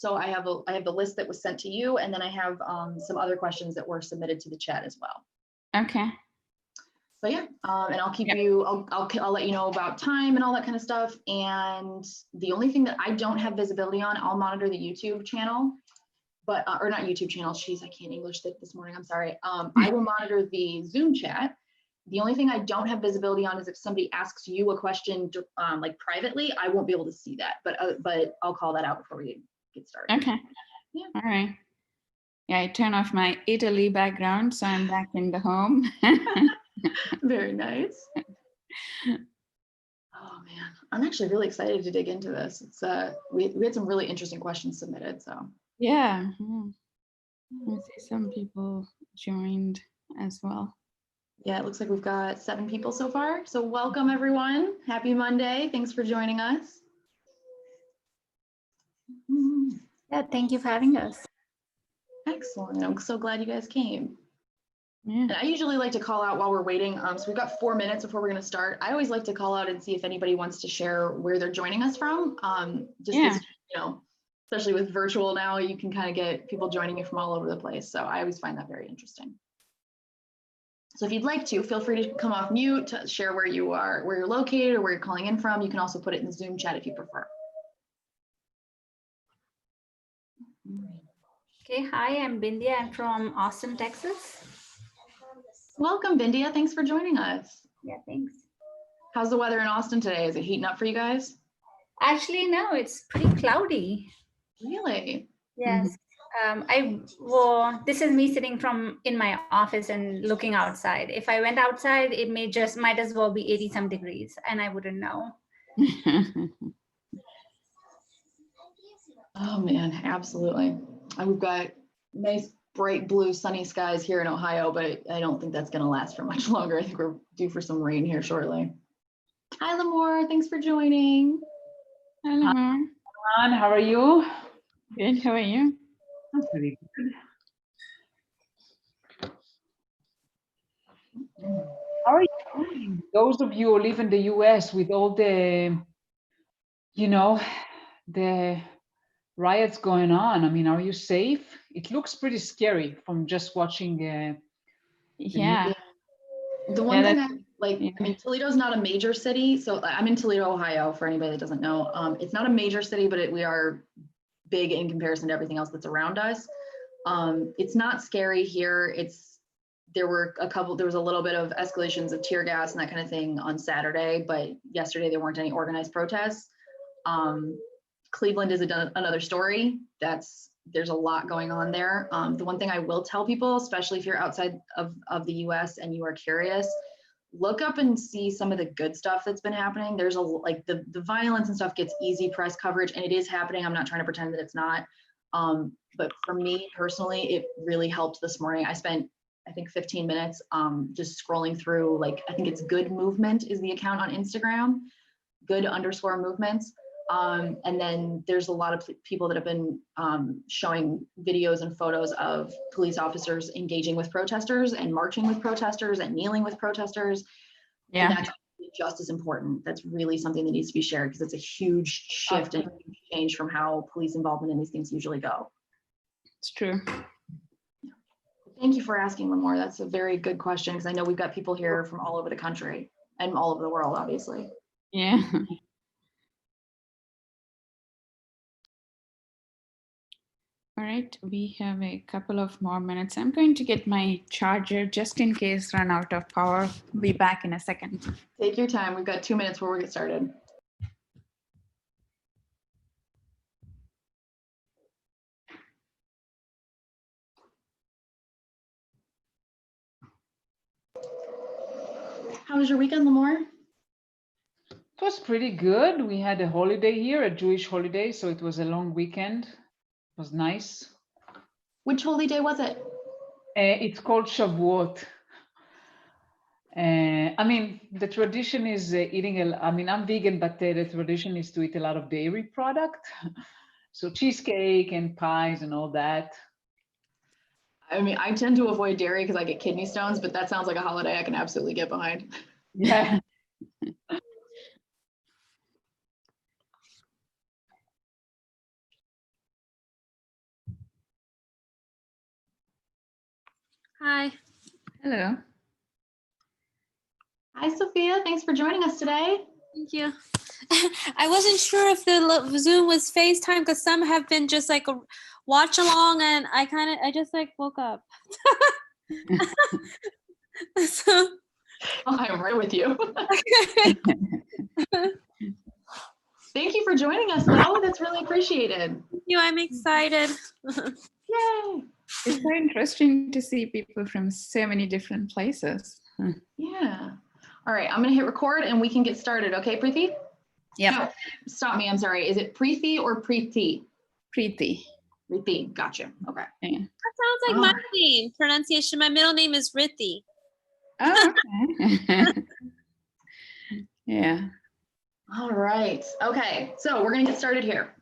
So I have the list that was sent to you, and then I have some other questions that were submitted to the chat as well. Okay. So yeah, and I'll keep you, I'll let you know about time and all that kind of stuff. And the only thing that I don't have visibility on, I'll monitor the YouTube channel, but, or not YouTube channel, geez, I can't English this morning, I'm sorry. I will monitor the Zoom chat. The only thing I don't have visibility on is if somebody asks you a question like privately, I won't be able to see that, but I'll call that out before we get started. Okay. Yeah. All right. Yeah, I turn off my Italy background, so I'm back in the home. Very nice. Oh man, I'm actually really excited to dig into this. It's we had some really interesting questions submitted, so. Yeah. I see some people joined as well. Yeah, it looks like we've got 7 people so far. So welcome everyone. Happy Monday. Thanks for joining us. Yeah, thank you for having us. Excellent. I'm so glad you guys came. Yeah. And I usually like to call out while we're waiting. So we've got 4 minutes before we're going to start. I always like to call out and see if anybody wants to share where they're joining us from. Just because, you know, especially with virtual now, you can kind of get people joining you from all over the place. So I always find that very interesting. So if you'd like to, feel free to come off mute to share where you are, where you're located, or where you're calling in from. You can also put it in the Zoom chat if you prefer. Okay, hi, I'm Bindia. I'm from Austin, Texas. Welcome, Bindia. Thanks for joining us. Yeah, thanks. How's the weather in Austin today? Is it heating up for you guys? Actually, no, it's pretty cloudy. Really? Yes. This is me sitting in my office and looking outside. If I went outside, it might as well be 80 some degrees and I wouldn't know. Oh man, absolutely. We've got nice, bright blue, sunny skies here in Ohio, but I don't think that's going to last for much longer. I think we're due for some rain here shortly. Hi, Lamore. Thanks for joining. Hi, Lamar. Hi, how are you? Good. How are you? I'm pretty good. How are you doing? Those of you who live in the US with all the, you know, the riots going on. I mean, are you safe? It looks pretty scary from just watching. Yeah. The one thing I mean, Toledo's not a major city. So I'm in Toledo, Ohio, for anybody that doesn't know. It's not a major city, but we are big in comparison to everything else that's around us. It's not scary here. There was a little bit of escalations of tear gas and that kind of thing on Saturday, but yesterday there weren't any organized protests. Cleveland is another story. There's a lot going on there. The one thing I will tell people, especially if you're outside of the US and you are curious, look up and see some of the good stuff that's been happening. There's like the violence and stuff gets easy press coverage, and it is happening. I'm not trying to pretend that it's not. But for me personally, it really helped this morning. I spent, I think, 15 minutes just scrolling through, like, I think it's Good Movement is the account on Instagram, good_movements. And then there's a lot of people that have been showing videos and photos of police officers engaging with protesters and marching with protesters and kneeling with protesters. Yeah. And that's just as important. That's really something that needs to be shared because it's a huge shift and huge change from how police involvement in these things usually go. It's true. Thank you for asking, Lamore. That's a very good question because I know we've got people here from all over the country and all over the world, obviously. Yeah. All right, we have a couple of more minutes. I'm going to get my charger just in case run out of power. I'll be back in a second. Take your time. We've got 2 minutes before we get started. How was your weekend, Lamore? It was pretty good. We had a holiday here, a Jewish holiday, so it was a long weekend. It was nice. Which holy day was it? It's called Shavuot. I mean, the tradition is eating I mean, I'm vegan, but the tradition is to eat a lot of dairy product. So cheesecake and pies and all that. I mean, I tend to avoid dairy because I get kidney stones, but that sounds like a holiday I can absolutely get behind. Yeah. Hi. Hello. Hi, Sophia. Thanks for joining us today. Thank you. I wasn't sure if the Zoom was FaceTime because some have been just like a watch along, and I just like woke up. So I'm right with you. Thank you for joining us, though. That's really appreciated. thank you. I'm excited. Yay. It's so interesting to see people from so many different places. Yeah. All right, I'm going to hit record and we can get started. Okay, Preeti? Yep. No, stop me. I'm sorry. Is it Preeti or Preeti? Preeti. Preeti. Gotcha. Okay. Yeah. That sounds like my name pronunciation. My middle name is Rithi. Oh, okay. Yeah. All right. Okay. So we're going to get started here.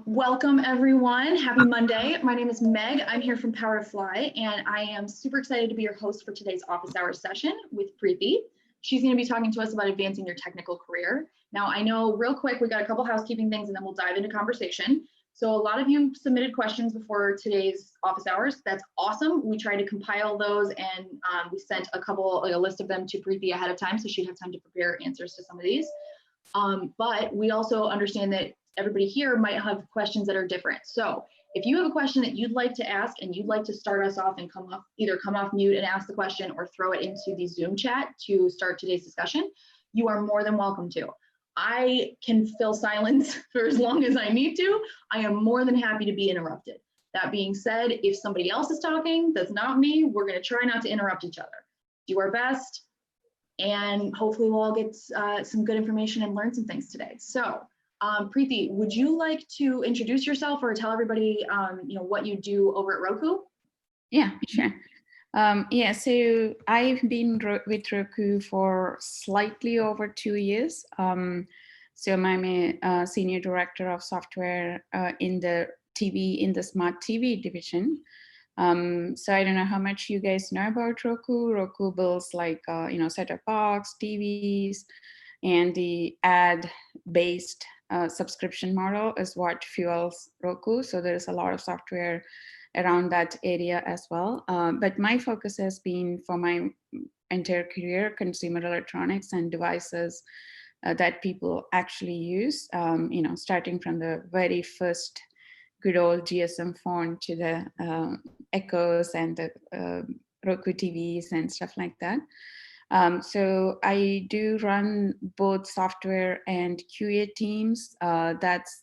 Welcome, everyone. Happy Monday. My name is Meg. I'm here from Power to Fly, and I am super excited to be your host for today's office hours session with Preeti. She's going to be talking to us about advancing your technical career. Now, I know real quick, we got a couple housekeeping things, and then we'll dive into conversation. So a lot of you submitted questions before today's office hours. That's awesome. We tried to compile those, and we sent a list of them to Preeti ahead of time, so she'd have time to prepare answers to some of these. But we also understand that everybody here might have questions that are different. So if you have a question that you'd like to ask and you'd like to start us off and either come off mute and ask the question or throw it into the Zoom chat to start today's discussion, you are more than welcome to. I can fill silence for as long as I need to. I am more than happy to be interrupted. That being said, if somebody else is talking, that's not me, we're going to try not to interrupt each other. Do our best, and hopefully we'll all get some good information and learn some things today. So Preeti, would you like to introduce yourself or tell everybody what you do over at Roku? Yeah, sure. Yeah, so I've been with Roku for slightly over 2 years. So I'm a senior director of software in the smart TV division. So I don't know how much you guys know about Roku. Roku builds like, set-top box, TVs, and the ad-based subscription model is what fuels Roku. So there's a lot of software around that area as well. But my focus has been for my entire career, consumer electronics and devices that people actually use, starting from the very first good old GSM phone to the Echoes and the Roku TVs and stuff like that. So I do run both software and QA teams. That's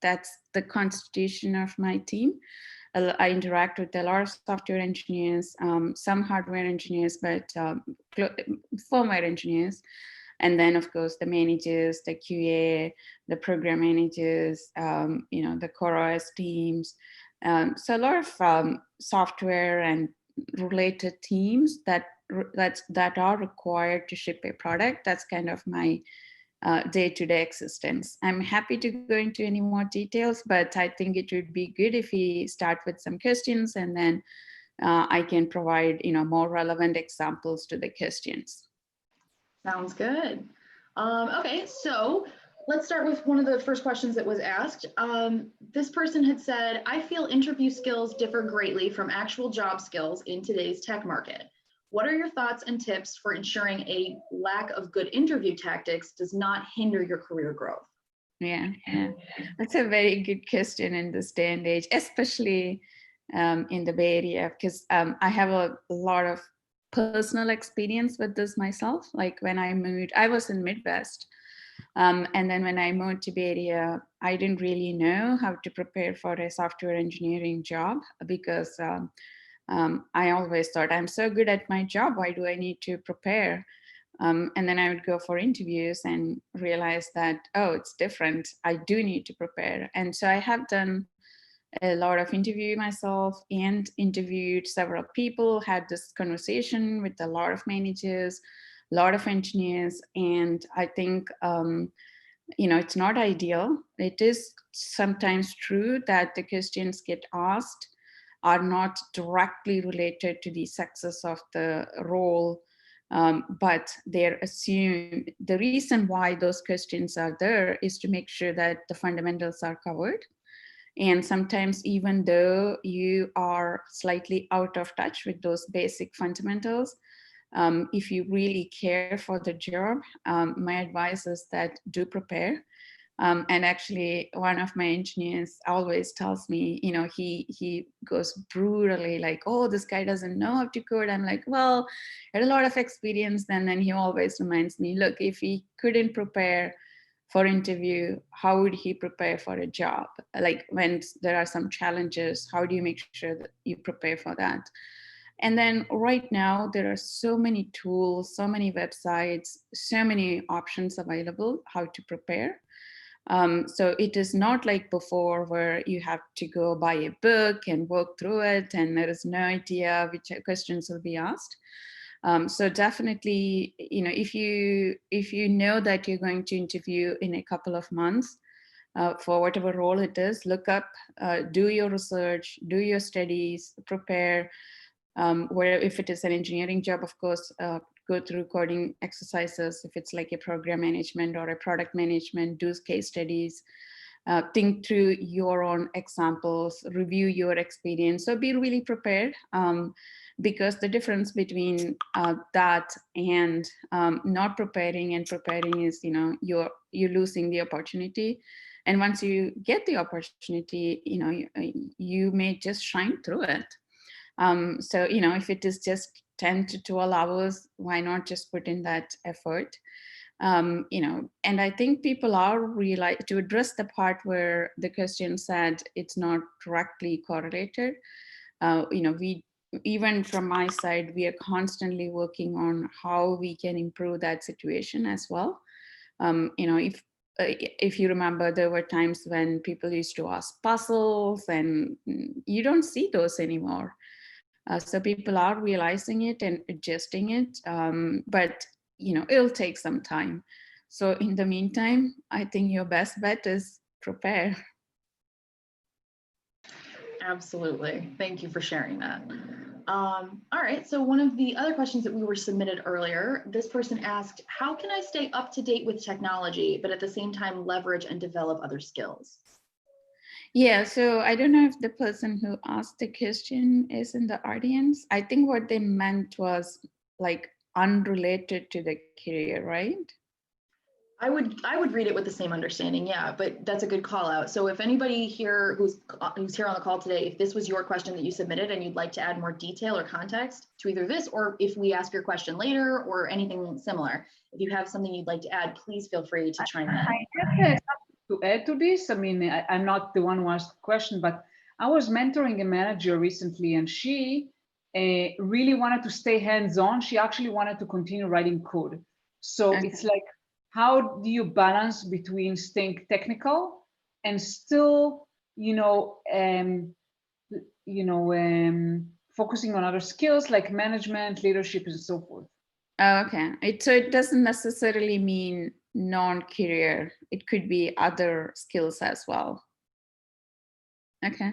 the constitution of my team. I interact with a lot of software engineers, some hardware engineers, but firmware engineers. And then, of course, the managers, the QA, the program managers, the core OS teams. So a lot of software and related teams that are required to ship a product. That's kind of my day-to-day existence. I'm happy to go into any more details, but I think it would be good if we start with some questions, and then I can provide more relevant examples to the questions. Sounds good. Okay, so let's start with one of the first questions that was asked. This person had said, I feel interview skills differ greatly from actual job skills in today's tech market. What are your thoughts and tips for ensuring a lack of good interview tactics does not hinder your career growth? Yeah. That's a very good question in this day and age, especially in the Bay Area, because I have a lot of personal experience with this myself. Like when I moved, I was in Midwest. And then when I moved to Bay Area, I didn't really know how to prepare for a software engineering job because I always thought, I'm so good at my job, why do I need to prepare? And then I would go for interviews and realize that, oh, it's different. I do need to prepare. And so I have done a lot of interview myself and interviewed several people, had this conversation with a lot of managers, a lot of engineers. And I think, it's not ideal. It is sometimes true that the questions get asked are not directly related to the success of the role, but they're assumed. The reason why those questions are there is to make sure that the fundamentals are covered. And sometimes, even though you are slightly out of touch with those basic fundamentals, if you really care for the job, my advice is that do prepare. And actually, one of my engineers always tells me, you know, he goes brutally like, oh, this guy doesn't know how to code. I'm like, well, I had a lot of experience then. And he always reminds me, look, if he couldn't prepare for interview, how would he prepare for a job? Like when there are some challenges, how do you make sure that you prepare for that? And then right now, there are so many tools, so many websites, so many options available how to prepare. So it is not like before where you have to go buy a book and work through it and there is no idea which questions will be asked. So definitely, you know, if you know that you're going to interview in a couple of months for whatever role it is, look up, do your research, do your studies, prepare. Where if it is an engineering job, of course, go through coding exercises. If it's like a program management or a product management, do case studies, think through your own examples, review your experience. So be really prepared, because the difference between that and not preparing and preparing is, you know, you're losing the opportunity. And once you get the opportunity, you know, you may just shine through it. So, you know, if it is just 10 to 12 hours, why not just put in that effort? You know, and I think people are to address the part where the question said it's not directly correlated. You know, even from my side, we are constantly working on how we can improve that situation as well. You know, if you remember, there were times when people used to ask puzzles, and you don't see those anymore. So people are realizing it and adjusting it, but you know, it'll take some time. So in the meantime, I think your best bet is prepare. Absolutely. Thank you for sharing that. All right, so one of the other questions that we were submitted earlier, this person asked, how can I stay up to date with technology, but at the same time leverage and develop other skills? Yeah, so I don't know if the person who asked the question is in the audience. I think what they meant was like unrelated to the career, right? I would read it with the same understanding, yeah, but that's a good call out. So if anybody here who's here on the call today, if this was your question that you submitted and you'd like to add more detail or context to either this, or if we ask your question later or anything similar, if you have something you'd like to add, please feel free to chime in. I have something to add to this. I mean, I'm not the one who asked the question, but I was mentoring a manager recently, and she really wanted to stay hands-on. She actually wanted to continue writing code. So Okay. it's like, how do you balance between staying technical and still, focusing on other skills like management, leadership, and so forth? Okay, so it doesn't necessarily mean non-career. It could be other skills as well. Okay.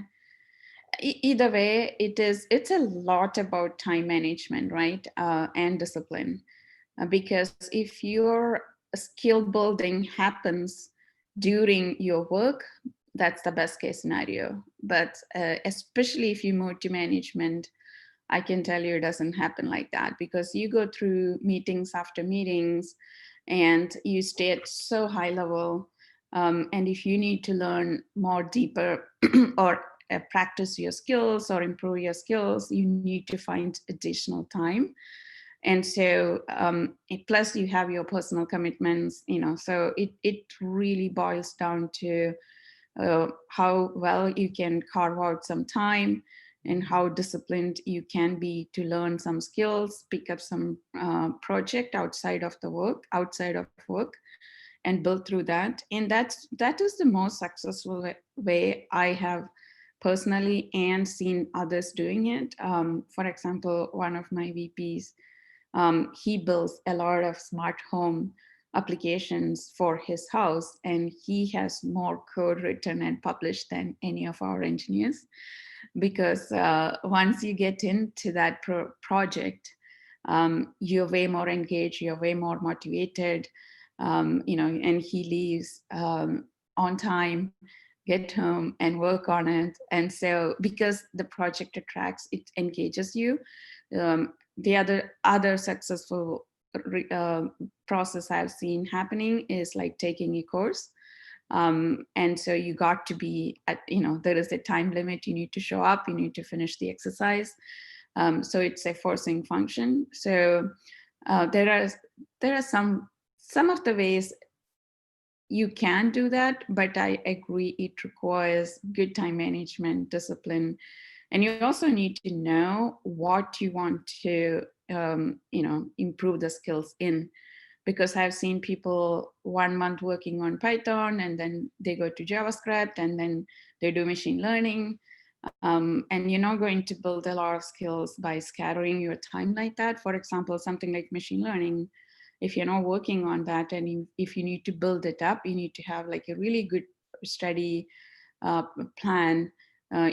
Either way, it's a lot about time management, right? And discipline. Because if your skill building happens during your work, that's the best case scenario. But especially if you move to management, I can tell you it doesn't happen like that, because you go through meetings after meetings and you stay at so high level. And if you need to learn more deeper or practice your skills or improve your skills, you need to find additional time. And so plus you have your personal commitments, you know, so it really boils down to how well you can carve out some time and how disciplined you can be to learn some skills, pick up some project outside of work and build through that. And that is the most successful way I have personally and seen others doing it. For example, one of my VPs, he builds a lot of smart home applications for his house, and he has more code written and published than any of our engineers, because once you get into that project, you're way more engaged, you're way more motivated, you know, and he leaves on time. get home and work on it. And so because the project attracts, it engages you. The other successful process I've seen happening is like taking a course. And so you got to be at, there is a time limit. You need to show up, you need to finish the exercise. So it's a forcing function. So there are some of the ways you can do that, but I agree it requires good time management, discipline, and you also need to know what you want to improve the skills in. Because I've seen people 1 month working on Python, and then they go to JavaScript, and then they do machine learning. And you're not going to build a lot of skills by scattering your time like that. For example, something like machine learning, if you're not working on that, and if you need to build it up, you need to have like a really good study plan.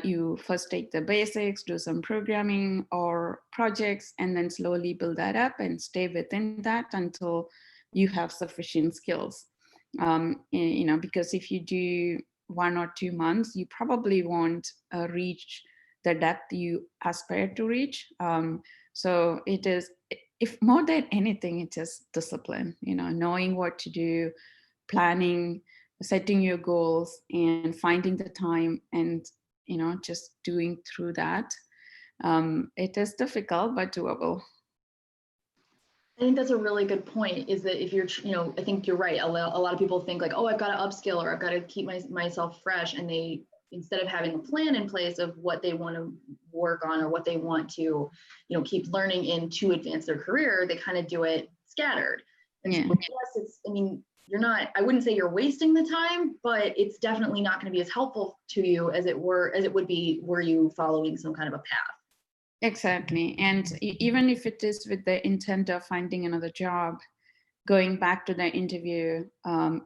You first take the basics, do some programming or projects, and then slowly build that up and stay within that until you have sufficient skills. Because if you do 1 or 2 months, you probably won't reach the depth you aspire to reach. So it is, if more than anything, it is discipline, knowing what to do, planning, setting your goals, and finding the time, and just doing through that. It is difficult, but doable. I think that's a really good point, is that if you're, I think you're right. A lot of people think like, oh, I've got to upskill, or I've got to keep myself fresh. And they, instead of having a plan in place of what they want to work on or what they want to, keep learning in to advance their career, they kind of do it scattered. And so, yes, I wouldn't say you're wasting the time, but it's definitely not going to be as helpful to you as it would be were you following some kind of a path. Exactly. And even if it is with the intent of finding another job, going back to the interview,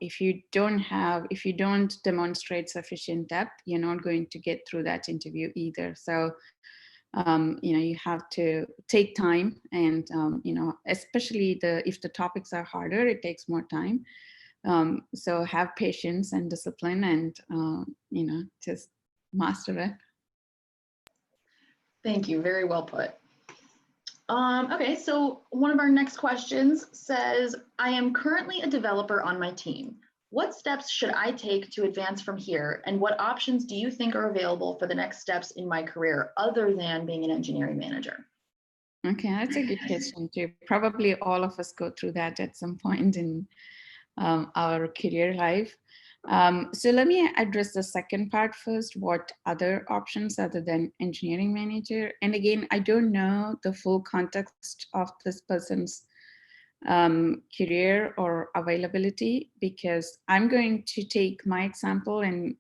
if you don't demonstrate sufficient depth, you're not going to get through that interview either. So, you have to take time, and, especially if the topics are harder, it takes more time. So have patience and discipline, and, just master it. Thank you. Very well put. Okay, so one of our next questions says, I am currently a developer on my team. What steps should I take to advance from here? And what options do you think are available for the next steps in my career other than being an engineering manager? Okay, that's a good question too. Probably all of us go through that at some point in our career life. So let me address the second part first. What other options other than engineering manager? And again, I don't know the full context of this person's career or availability, because I'm going to take my example and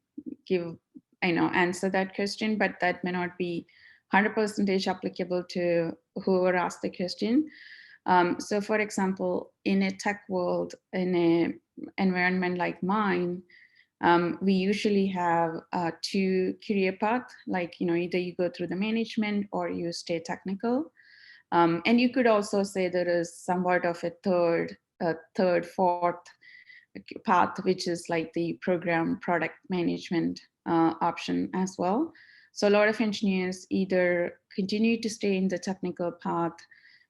answer that question, but that may not be 100% applicable to whoever asked the question. So for example, in a tech world, in an environment like mine, we usually have 2 career paths, like, either you go through the management or you stay technical. And you could also say there is somewhat of a third, fourth path, which is like the program product management option as well. So a lot of engineers either continue to stay in the technical path,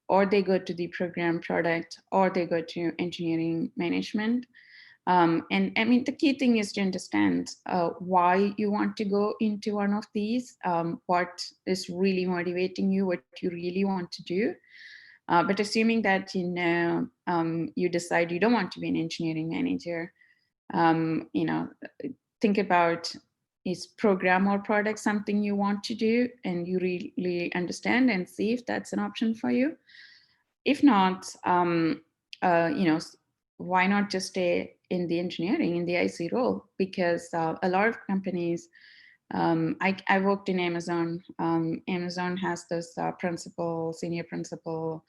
or they go to the program product, or they go to engineering management. And I mean, the key thing is to understand why you want to go into one of these, what is really motivating you, what you really want to do. But assuming that, you decide you don't want to be an engineering manager, think about, is program or product something you want to do and you really understand, and see if that's an option for you. If not, why not just stay in the engineering, in the IC role? Because a lot of companies, I worked in Amazon. Amazon has this senior principal,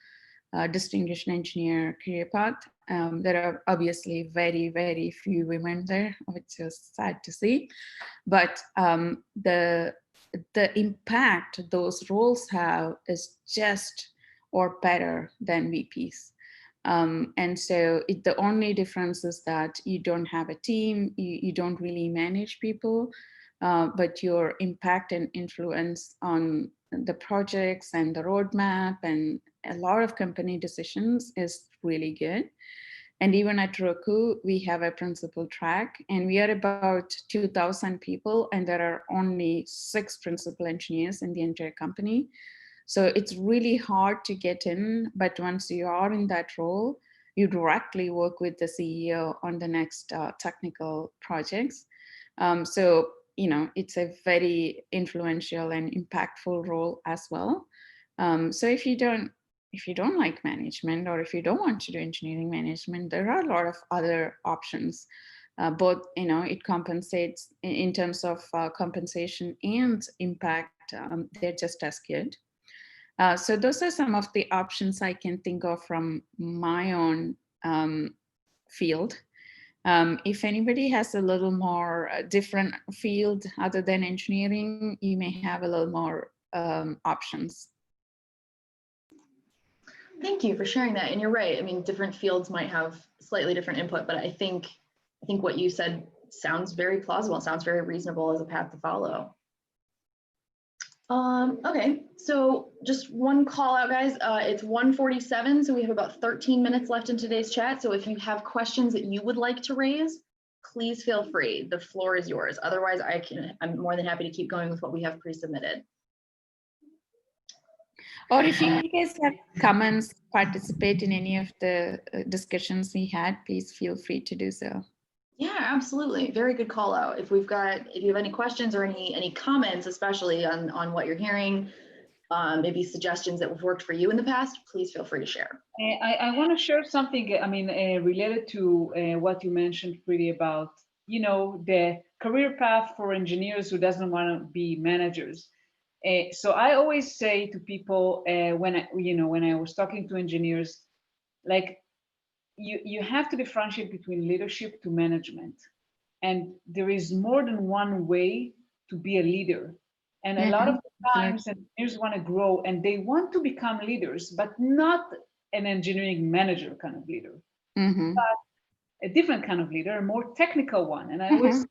distinguished engineer career path. There are obviously very, very few women there, which is sad to see. But the impact those roles have is just or better than VPs. And so the only difference is that you don't have a team, you don't really manage people, but your impact and influence on the projects and the roadmap and a lot of company decisions is really good. And even at Roku, we have a principal track, and we are about 2,000 people, and there are only 6 principal engineers in the entire company. So it's really hard to get in, but once you are in that role, you directly work with the CEO on the next technical projects. So, you know, it's a very influential and impactful role as well. So if you don't like management, or if you don't want to do engineering management, there are a lot of other options. Both, you know, it compensates in terms of compensation and impact. They're just as good. So those are some of the options I can think of from my own field. If anybody has a little more different field other than engineering, you may have a little more options. Thank you for sharing that. And you're right. I mean, different fields might have slightly different input, but I think what you said sounds very plausible. It sounds very reasonable as a path to follow. Okay, so just one call out, guys. It's 1:47, so we have about 13 minutes left in today's chat. So if you have questions that you would like to raise, please feel free. The floor is yours. Otherwise, I'm more than happy to keep going with what we have pre-submitted. Or if you guys have comments, participate in any of the discussions we had, please feel free to do so. Yeah, absolutely. Very good call out. If you have any questions or any comments, especially on what you're hearing, maybe suggestions that have worked for you in the past, please feel free to share. I want to share something, I mean, related to what you mentioned, Preeti, about, you know, the career path for engineers who doesn't want to be managers. So I always say to people when I was talking to engineers, like, you have to differentiate between leadership to management. And there is more than one way to be a leader. And a lot of times engineers want to grow and they want to become leaders, but not an engineering manager kind of leader, but a different kind of leader, a more technical one. And I always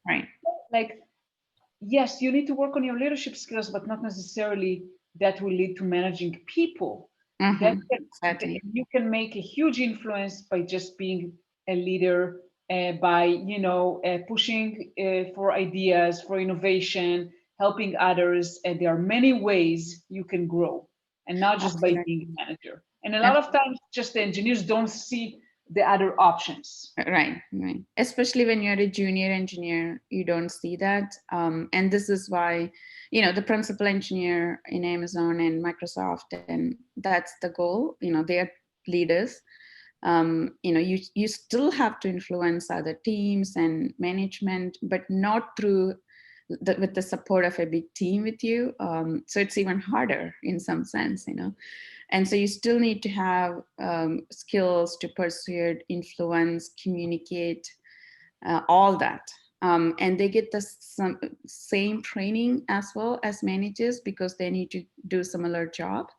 like, yes, you need to work on your leadership skills, but not necessarily that will lead to managing people. You can make a huge influence by just being a leader, by, you know, pushing for ideas, for innovation, helping others. And there are many ways you can grow, and not just by being a manager. And a lot of times, just the engineers don't see the other options. Right. Especially when you're a junior engineer, you don't see that. And this is why, you know, the principal engineer in Amazon and Microsoft, and that's the goal. You know, they're leaders. You know, you still have to influence other teams and management, but not through with the support of a big team with you. So it's even harder in some sense, you know. And so you still need to have skills to persuade, influence, communicate, all that. And they get the same training as well as managers, because they need to do a similar job.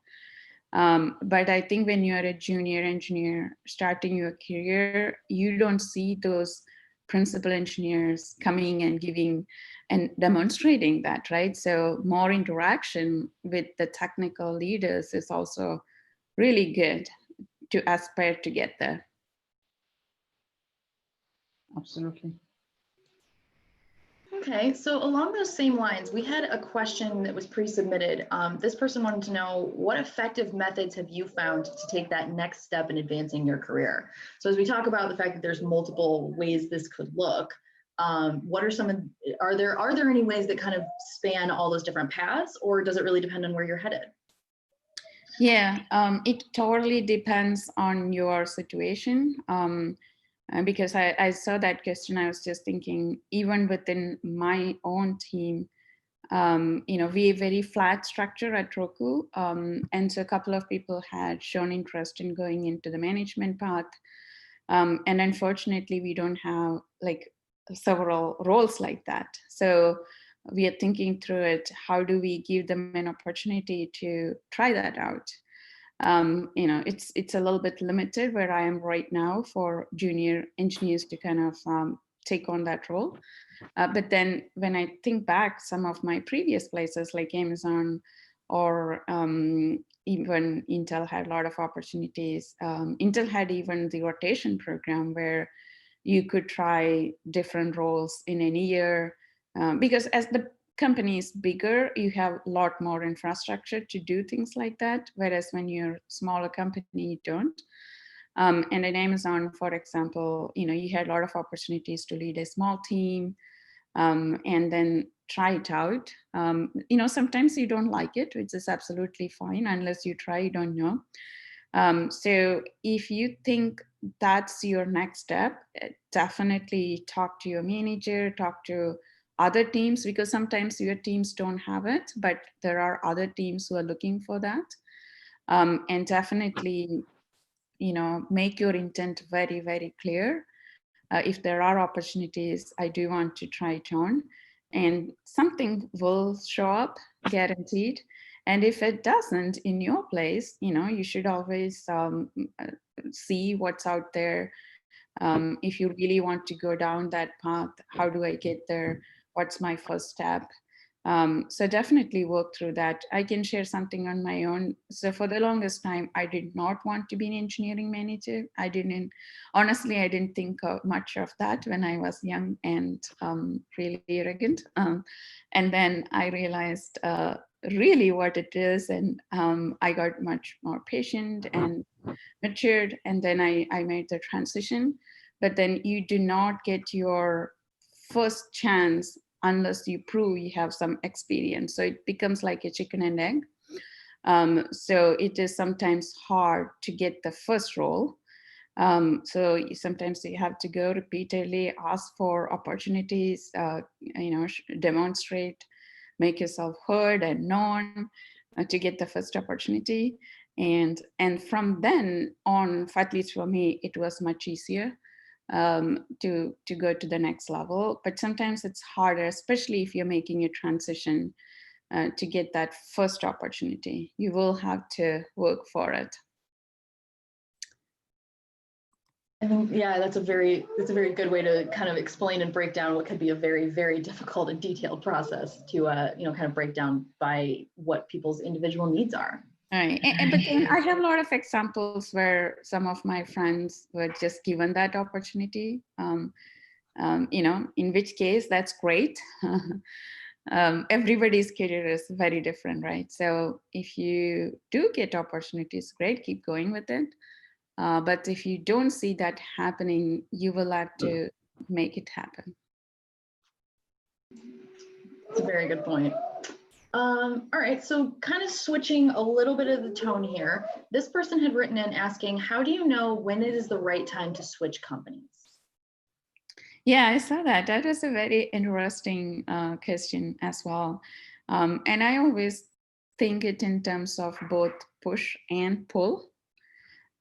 But I think when you're a junior engineer starting your career, you don't see those principal engineers coming and giving and demonstrating that, right? So more interaction with the technical leaders is also really good to aspire to get there. Absolutely. Okay, so along those same lines, we had a question that was pre-submitted. This person wanted to know, what effective methods have you found to take that next step in advancing your career? So as we talk about the fact that there's multiple ways this could look, what are are there any ways that kind of span all those different paths, or does it really depend on where you're headed? Yeah, it totally depends on your situation. Because I saw that question, I was just thinking, even within my own team, you know, we have very flat structure at Roku. And so a couple of people had shown interest in going into the management path. And unfortunately, we don't have like several roles like that. So we are thinking through it, how do we give them an opportunity to try that out? it's a little bit limited where I am right now for junior engineers to kind of take on that role. But then when I think back, some of my previous places like Amazon or even Intel had a lot of opportunities. Intel had even the rotation program where you could try different roles in any year, because as the company is bigger, you have a lot more infrastructure to do things like that. Whereas when you're a smaller company, you don't. And in Amazon, for example, you had a lot of opportunities to lead a small team, and then try it out. Sometimes you don't like it, which is absolutely fine. Unless you try, you don't know. So if you think that's your next step, definitely talk to your manager, talk to other teams, because sometimes your teams don't have it, but there are other teams who are looking for that. And definitely, make your intent very, very clear. If there are opportunities, I do want to try it on, and something will show up, guaranteed. And if it doesn't in your place, you should always see what's out there. If you really want to go down that path, how do I get there? What's my first step? So definitely work through that. I can share something on my own. So for the longest time, I did not want to be an engineering manager. Honestly, I didn't think much of that when I was young and really arrogant. And then I realized really what it is. And I got much more patient and matured. And then I made the transition. But then you do not get your first chance unless you prove you have some experience. So it becomes like a chicken and egg. So it is sometimes hard to get the first role. So sometimes you have to go repeatedly, ask for opportunities, demonstrate, make yourself heard and known to get the first opportunity. And from then on, at least for me, it was much easier to go to the next level. But sometimes it's harder, especially if you're making a transition, to get that first opportunity. You will have to work for it. I think, yeah, that's a very good way to kind of explain and break down what could be a very, very difficult and detailed process to, kind of break down by what people's individual needs are. Right. But then I have a lot of examples where some of my friends were just given that opportunity, in which case that's great. Everybody's career is very different, right? So if you do get opportunities, great, keep going with it. But if you don't see that happening, you will have to make it happen. That's a very good point. All right, so kind of switching a little bit of the tone here. This person had written in asking, how do you know when it is the right time to switch companies? Yeah, I saw that. That was a very interesting question as well. And I always think it in terms of both push and pull,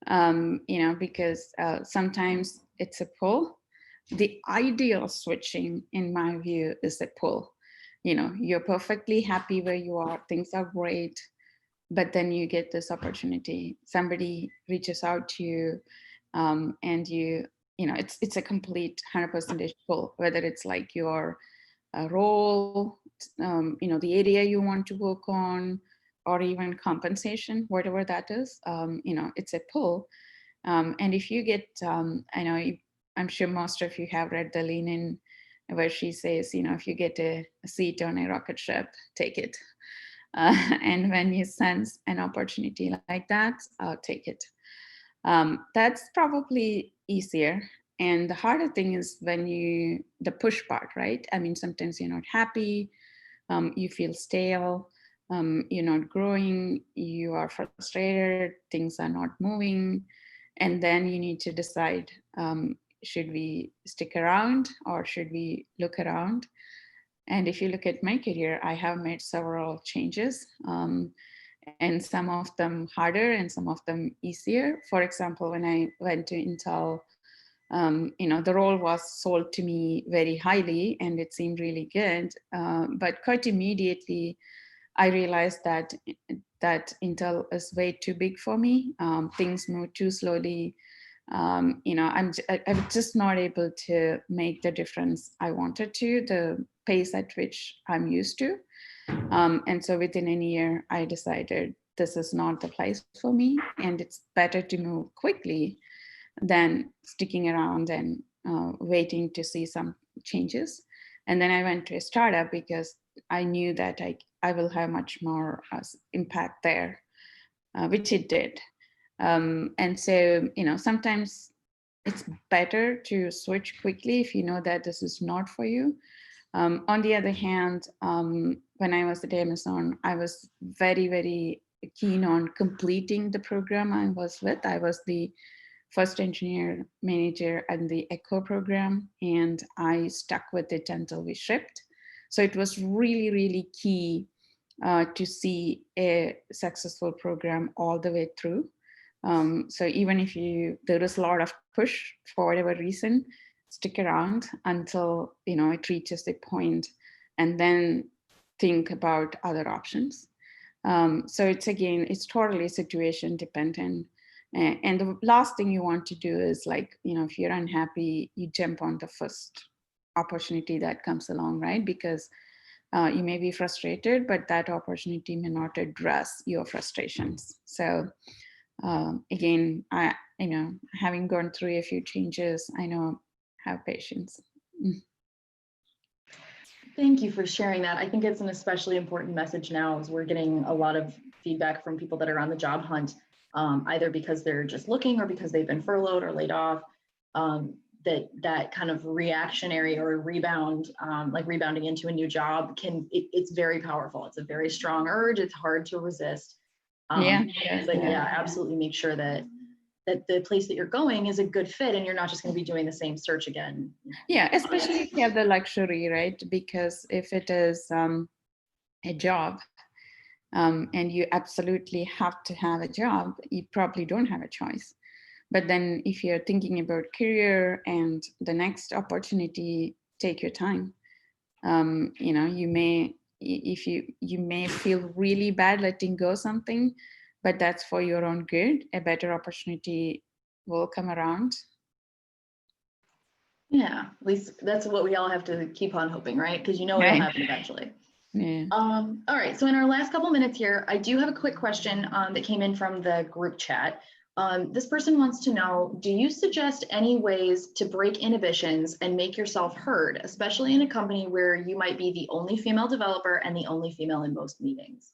because sometimes it's a pull. The ideal switching, in my view, is a pull. You're perfectly happy where you are, things are great, but then you get this opportunity. Somebody reaches out to you, and it's a complete 100% pull, whether it's like your role, the area you want to work on, or even compensation, whatever that is, it's a pull. And if you get, I'm sure most of you have read the Lean In, where she says, if you get a seat on a rocket ship, take it. And when you sense an opportunity like that, take it. That's probably easier. And the harder thing is the push part, right? I mean, sometimes you're not happy, you feel stale, you're not growing, you are frustrated, things are not moving. And then you need to decide, should we stick around or should we look around? And if you look at my career, I have made several changes, and some of them harder and some of them easier. For example, when I went to Intel, the role was sold to me very highly and it seemed really good. But quite immediately, I realized that that Intel is way too big for me. Things move too slowly. I'm just not able to make the difference I wanted to, the pace at which I'm used to. And so within a year, I decided this is not the place for me, and it's better to move quickly than sticking around and waiting to see some changes. And then I went to a startup because I knew that I will have much more impact there, which it did. And so, sometimes it's better to switch quickly if you know that this is not for you. On the other hand, when I was at Amazon, I was very, very keen on completing the program I was with. I was the first engineer manager in the Echo program, and I stuck with it until we shipped. So it was really, really key to see a successful program all the way through. So even if there is a lot of push for whatever reason, stick around until it reaches the point, and then think about other options. So it's totally situation dependent. And the last thing you want to do is if you're unhappy, you jump on the first opportunity that comes along, right? Because you may be frustrated, but that opportunity may not address your frustrations. So again, having gone through a few changes, I know, have patience. Thank you for sharing that. I think it's an especially important message now, as we're getting a lot of feedback from people that are on the job hunt, either because they're just looking or because they've been furloughed or laid off. That kind of reactionary or rebound, like rebounding into a new job, it's very powerful. It's a very strong urge. It's hard to resist. But yeah, absolutely make sure that the place that you're going is a good fit, and you're not just going to be doing the same search again. Yeah, especially if you have the luxury, right? Because if it is a job, and you absolutely have to have a job, you probably don't have a choice. But then if you're thinking about career and the next opportunity, take your time. You may feel really bad letting go something, but that's for your own good. A better opportunity will come around. Yeah, at least that's what we all have to keep on hoping, right? Because it'll happen eventually. Yeah. All right, so in our last couple minutes here, I do have a quick question that came in from the group chat. This person wants to know, do you suggest any ways to break inhibitions and make yourself heard, especially in a company where you might be the only female developer and the only female in most meetings?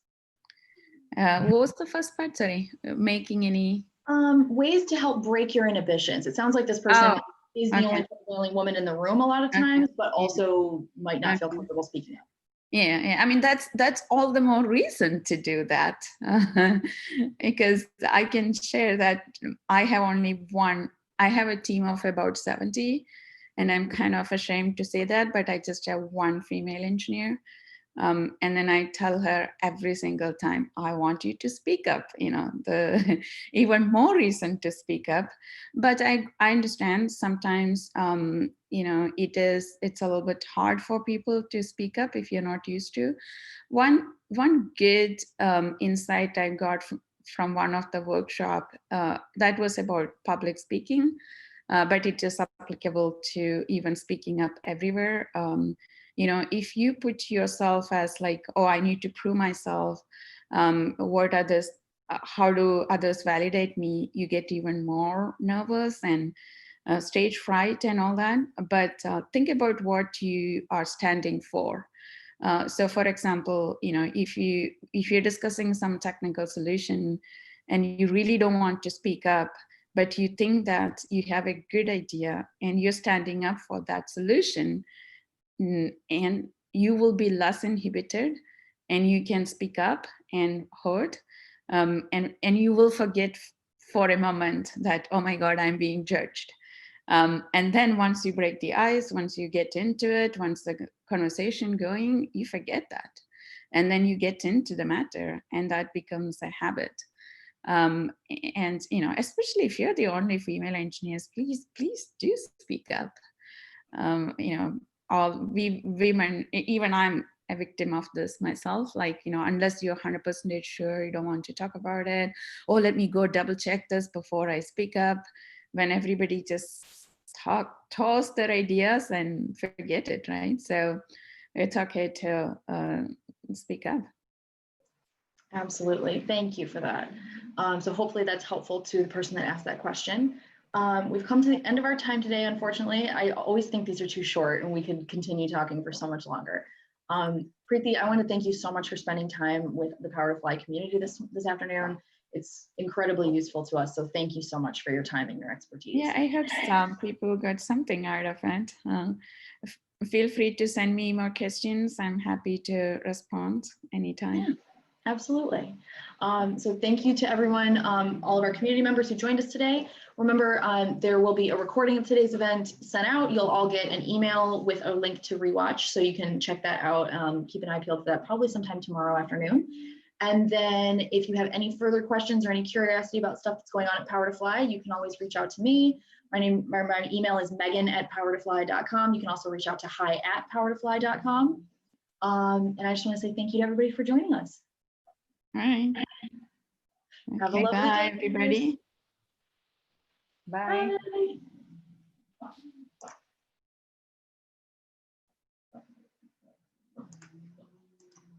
What was the first part? Sorry, making any? Ways to help break your inhibitions. It sounds like this person is the only woman in the room a lot of times, but also might not feel comfortable speaking up. Yeah. I mean, that's all the more reason to do that, because I can share that I have a team of about 70, and I'm kind of ashamed to say that, but I just have one female engineer. And then I tell her every single time, I want you to speak up, the even more reason to speak up. But I understand sometimes, it's a little bit hard for people to speak up if you're not used to. One good insight I got from one of the workshop that was about public speaking, but it is applicable to even speaking up everywhere. If you put yourself as I need to prove myself, how do others validate me? You get even more nervous and stage fright and all that. But think about what you are standing for. So for example, if you're discussing some technical solution and you really don't want to speak up, but you think that you have a good idea and you're standing up for that solution, and you will be less inhibited, and you can speak up and heard, and you will forget for a moment that, oh my God, I'm being judged. And then once you break the ice, once you get into it, once the conversation going, you forget that. And then you get into the matter, and that becomes a habit. And especially if you're the only female engineers, please do speak up. All we women, even I'm a victim of this myself. Like, you know, unless you're 100% sure, you don't want to talk about it. Oh, let me go double check this before I speak up. When everybody just toss their ideas and forget it, right? So it's okay to speak up. Absolutely. Thank you for that. So hopefully that's helpful to the person that asked that question. We've come to the end of our time today, unfortunately. I always think these are too short and we could continue talking for so much longer. Preeti, I want to thank you so much for spending time with the Power to Fly community this afternoon. It's incredibly useful to us. So thank you so much for your time and your expertise. Yeah, I hope some people got something out of it. Feel free to send me more questions. I'm happy to respond anytime. Yeah. Absolutely. So thank you to everyone, all of our community members who joined us today. Remember, there will be a recording of today's event sent out. You'll all get an email with a link to rewatch, so you can check that out. Keep an eye peeled for that probably sometime tomorrow afternoon. And then if you have any further questions or any curiosity about stuff that's going on at Power to Fly, you can always reach out to me. My email is megan@powertofly.com. You can also reach out to hi@powertofly.com. And I just want to say thank you to everybody for joining us. All right. Have a Okay, lovely bye, day, everybody. Bye. Bye.